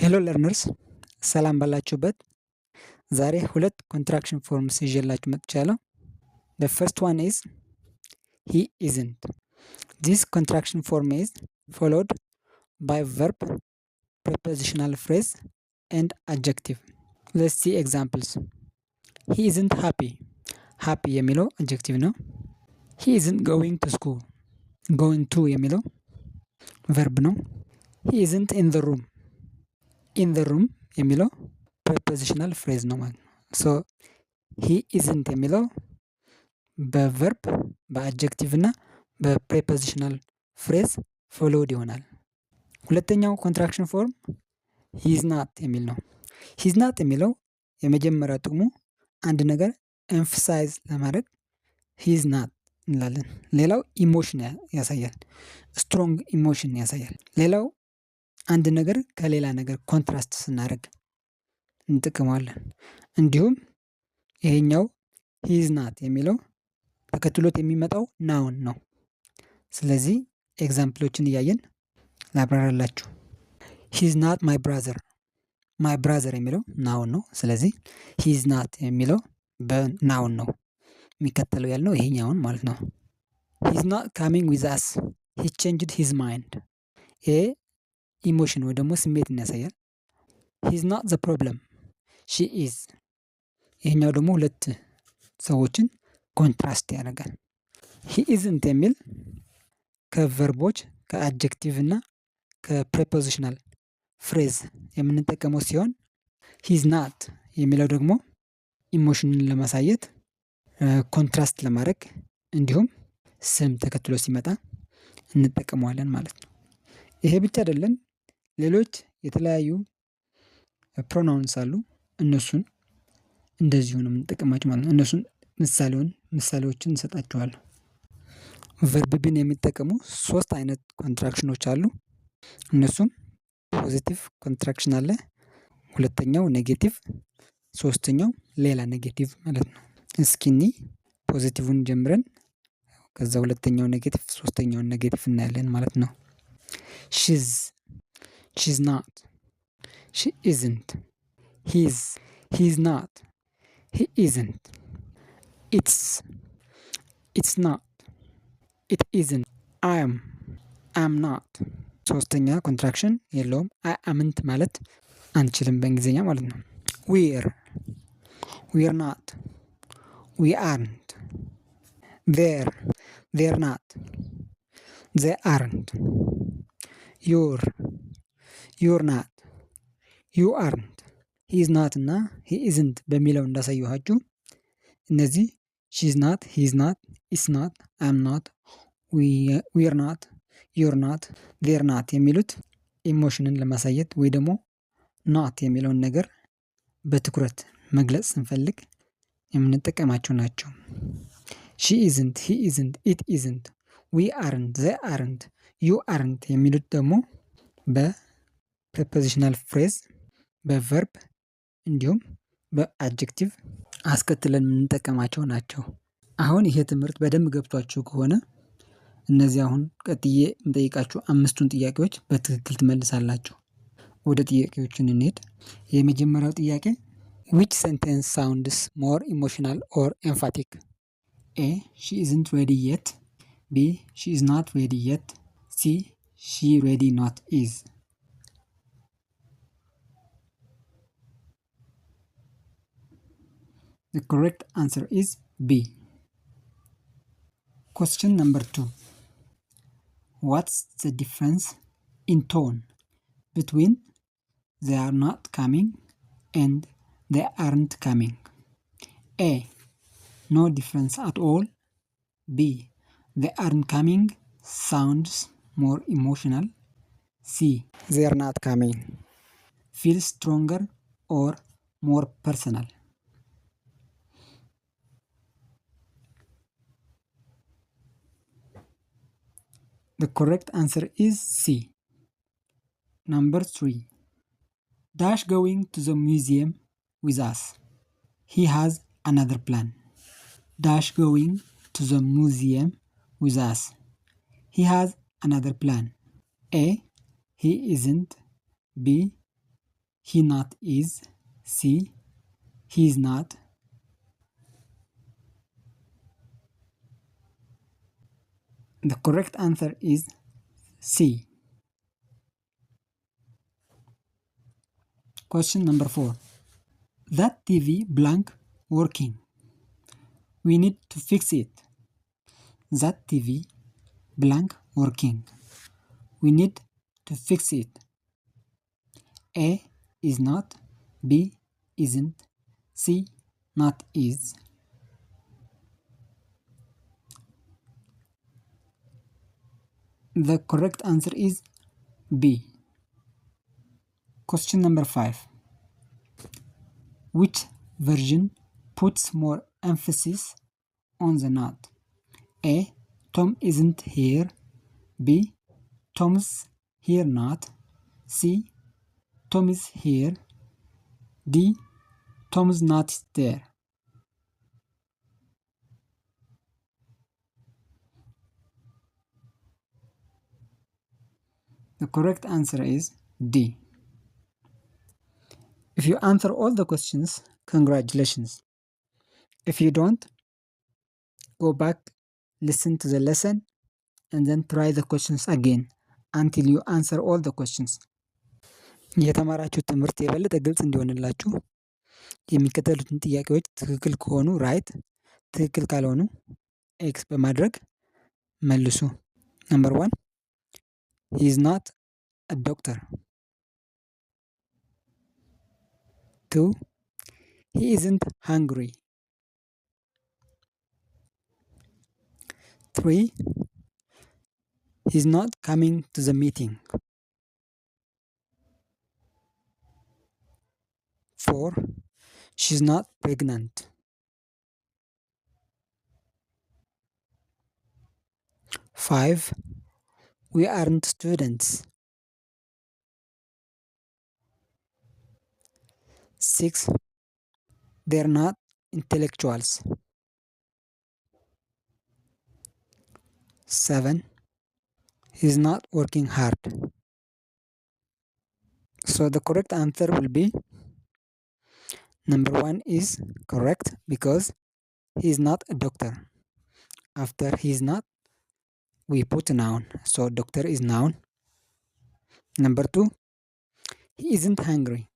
ሄሎ ለርነርስ ሰላም ባላችሁበት። ዛሬ ሁለት ኮንትራክሽን ፎርምስ ይዤላችሁ መጥቻለሁ። the first one is he isn't. This contraction form is followed by verb, prepositional phrase and adjective. Let's see examples. He isn't happy. happy የሚለው adjective ነው። he isn't going to school. going to የሚለው verb ነው። he isn't in the room. in the room የሚለው prepositional phrase ነው ማለት ነው። ሶ he isn't የሚለው በቨርብ በአድጀክቲቭ እና በፕሬፖዚሽናል ፍሬዝ ፎሎውድ ይሆናል። ሁለተኛው ኮንትራክሽን ፎርም ሂዝ ናት የሚል ነው። ሂዝ ናት የሚለው የመጀመሪያ ጥቅሙ አንድ ነገር ኤምፋሳይዝ ለማድረግ ሂዝ ናት እንላለን። ሌላው ኢሞሽን ያሳያል፣ ስትሮንግ ኢሞሽን ያሳያል። ሌላው አንድ ነገር ከሌላ ነገር ኮንትራስት ስናደርግ እንጠቀመዋለን። እንዲሁም ይሄኛው ሂዝ ናት የሚለው ተከትሎት የሚመጣው ናውን ነው። ስለዚህ ኤግዛምፕሎችን እያየን ላብራራላችሁ። ሂዝ ናት ማይ ብራዘር። ማይ ብራዘር የሚለው ናውን ነው። ስለዚህ ሂዝ ናት የሚለው በናውን ነው የሚከተለው ያልነው ይሄኛውን ማለት ነው። ሂዝ ናት ካሚንግ ዊዝ አስ ሂ ቼንጅድ ሂዝ ማይንድ። ይሄ ኢሞሽን ወይ ደግሞ ስሜትን ያሳያል። ሂዝ ናት ዘ ፕሮብለም ሺ ኢዝ። ይሄኛው ደግሞ ሁለት ሰዎችን ኮንትራስት ያደርጋል። ሂ ኢዝንት የሚል ከቨርቦች ከአድጀክቲቭ እና ከፕሬፖዚሽናል ፍሬዝ የምንጠቀመው ሲሆን ሂዝ ናት የሚለው ደግሞ ኢሞሽንን ለማሳየት ኮንትራስት ለማድረግ እንዲሁም ስም ተከትሎ ሲመጣ እንጠቀመዋለን ማለት ነው። ይሄ ብቻ አይደለም፣ ሌሎች የተለያዩ ፕሮናውንስ አሉ። እነሱን እንደዚሁ ነው የምንጠቀማቸው ማለት ነው። እነሱን ምሳሌዎችን እንሰጣቸዋለሁ። ቨርብን የሚጠቀሙ 3 አይነት ኮንትራክሽኖች አሉ። እነሱም ፖዚቲቭ ኮንትራክሽን አለ፣ ሁለተኛው ኔጌቲቭ፣ ሶስተኛው ሌላ ኔጌቲቭ ማለት ነው። እስኪኒ ፖዚቲቭን ጀምረን ከዛ ሁለተኛው ኔጌቲቭ ሶስተኛውን ኔጌቲቭ እናያለን ማለት ነው። ሺዝ ናት፣ ሺ ኢዝንት፣ ሂዝ ናት፣ ሂ ኢዝንት፣ ኢትስ ናት፣ ኢት ኢዝንት፣ አም ናት። ሶስተኛ ኮንትራክሽን የለውም። አይ አምንት ማለት አንችልም በእንግሊዝኛ ማለት ነው። ዊር ናት፣ ዊ አርንት፣ ዜር ናት፣ ዘይ አርንት፣ ዩር ናት፣ ዩ አርንት። ሂዝ ናት እና ሂ ኢዝንት በሚለው እንዳሳየኋችሁ እነዚህ ሺዝ ናት፣ ሂዝ ናት፣ ኢትስ ናት፣ አም ናት፣ ዊር ናት፣ ዩር ናት፣ ዜር ናት የሚሉት ኢሞሽንን ለማሳየት ወይ ደግሞ ናት የሚለውን ነገር በትኩረት መግለጽ ስንፈልግ የምንጠቀማቸው ናቸው። ሺ ኢዝንት፣ ሂ ኢዝንት፣ ኢት ኢዝንት፣ ዊ አርንት፣ ዘይ አርንት፣ ዩ አርንት የሚሉት ደግሞ በፕሬፖዚሽናል ፍሬዝ በቨርብ እንዲሁም በአድጀክቲቭ አስከትለን የምንጠቀማቸው ናቸው። አሁን ይሄ ትምህርት በደንብ ገብቷችሁ ከሆነ እነዚህ አሁን ቀጥዬ የምጠይቃችሁ 5ቱን ጥያቄዎች በትክክል ትመልሳላችሁ። ወደ ጥያቄዎችን እንሄድ። የመጀመሪያው ጥያቄ which sentence sounds more emotional or emphatic? A. She isn't ready yet. B. She is not ready yet. C. She ready not is. The correct answer is B. Question number 2. What's the difference in tone between they are not coming and they aren't coming? A. No difference at all. B. They aren't coming sounds more emotional. C. They are not coming feels stronger or more personal. The correct answer is C. Number 3. Dash going to the museum with us. He has another plan. Dash going to the museum with us. He has another plan. A. He isn't. B. he not is. C, he is not. The correct answer is C. Question number 4. That TV blank working. We need to fix it. That TV blank working. We need to fix it. A is not, B isn't, C not is. The correct answer is B. Question number 5. Which version puts more emphasis on the not? A. Tom isn't here. B. Tom's here not. C. Tom is here. D. Tom's not there. The correct answer is D. If you answer all the questions, congratulations. If you don't, go back, listen to the lesson, and then try the questions again until you answer all the questions. የተማራችሁ ትምህርት የበለጠ ግልጽ እንዲሆንላችሁ የሚከተሉትን ጥያቄዎች ትክክል ከሆኑ ራይት፣ ትክክል ካልሆኑ ኤክስ በማድረግ መልሱ። ነምበር 1 he is not a doctor. 2 he isn't hungry. 3 he's not coming to the meeting. 4 she's not pregnant. 5 we aren't students. 6 they're not intellectuals. 7 he's not working hard. So the correct answer will be number 1 is correct because he is not a doctor. After he is not, we put a noun. So doctor is noun. Number 2, he isn't hungry.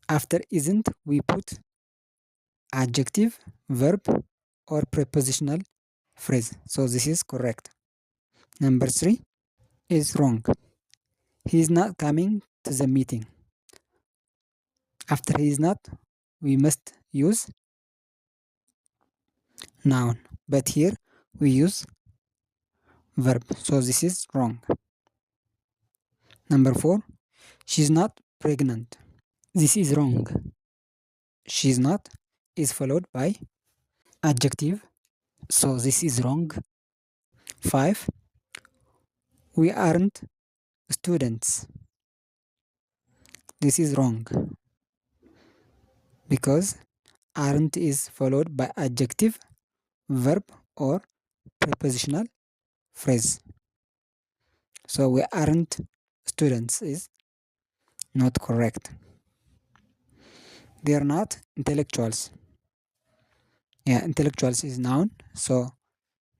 After isn't, we put adjective, verb, or prepositional phrase. So this is correct. Number 3 is wrong. He is not coming to the meeting. After he is not, we must use noun. But here we use verb. So this is wrong. Number 4, she's not pregnant. This is wrong. She's not is followed by adjective. So this is wrong. 5, we aren't students. This is wrong because aren't is followed by adjective, verb, or prepositional phrase. So we aren't students is not correct. They are not intellectuals. Yeah, intellectuals is noun. So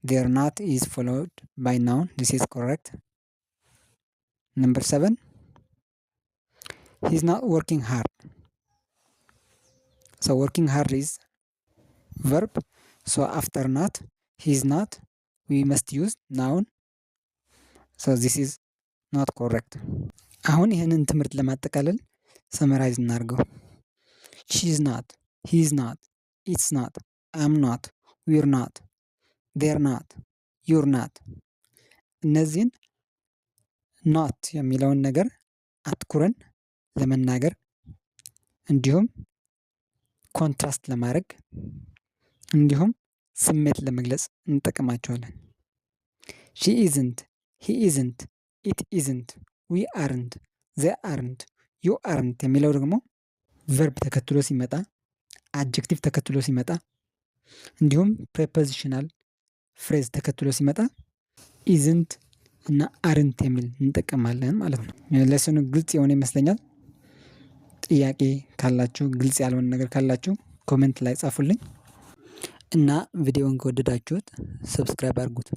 they are not is followed by noun. This is correct. Number 7, he's not working hard. So working hard is verb. So after not, he's not, we must use noun. So this is not correct. አሁን ይህንን ትምህርት ለማጠቃለል ሰመራይዝ እናድርገው። she's not, he's not, it's not, I'm not, we're not, they're not, you're not። እነዚህን ኖት የሚለውን ነገር አትኩረን ለመናገር እንዲሁም ኮንትራስት ለማድረግ እንዲሁም ስሜት ለመግለጽ እንጠቀማቸዋለን። ሺ ኢዝንት፣ ሂ ኢዝንት፣ ኢት ኢዝንት፣ ዊ አርንት፣ ዘ አርንት፣ ዩ አርንት የሚለው ደግሞ ቨርብ ተከትሎ ሲመጣ፣ አድጀክቲቭ ተከትሎ ሲመጣ እንዲሁም ፕሬፖዚሽናል ፍሬዝ ተከትሎ ሲመጣ ኢዝንት እና አርንት የሚል እንጠቀማለን ማለት ነው። ለሰኑ ግልጽ የሆነ ይመስለኛል። ጥያቄ ካላችሁ ግልጽ ያልሆነ ነገር ካላችሁ ኮሜንት ላይ ጻፉልኝ። እና ቪዲዮውን ከወደዳችሁት ሰብስክራይብ አድርጉት።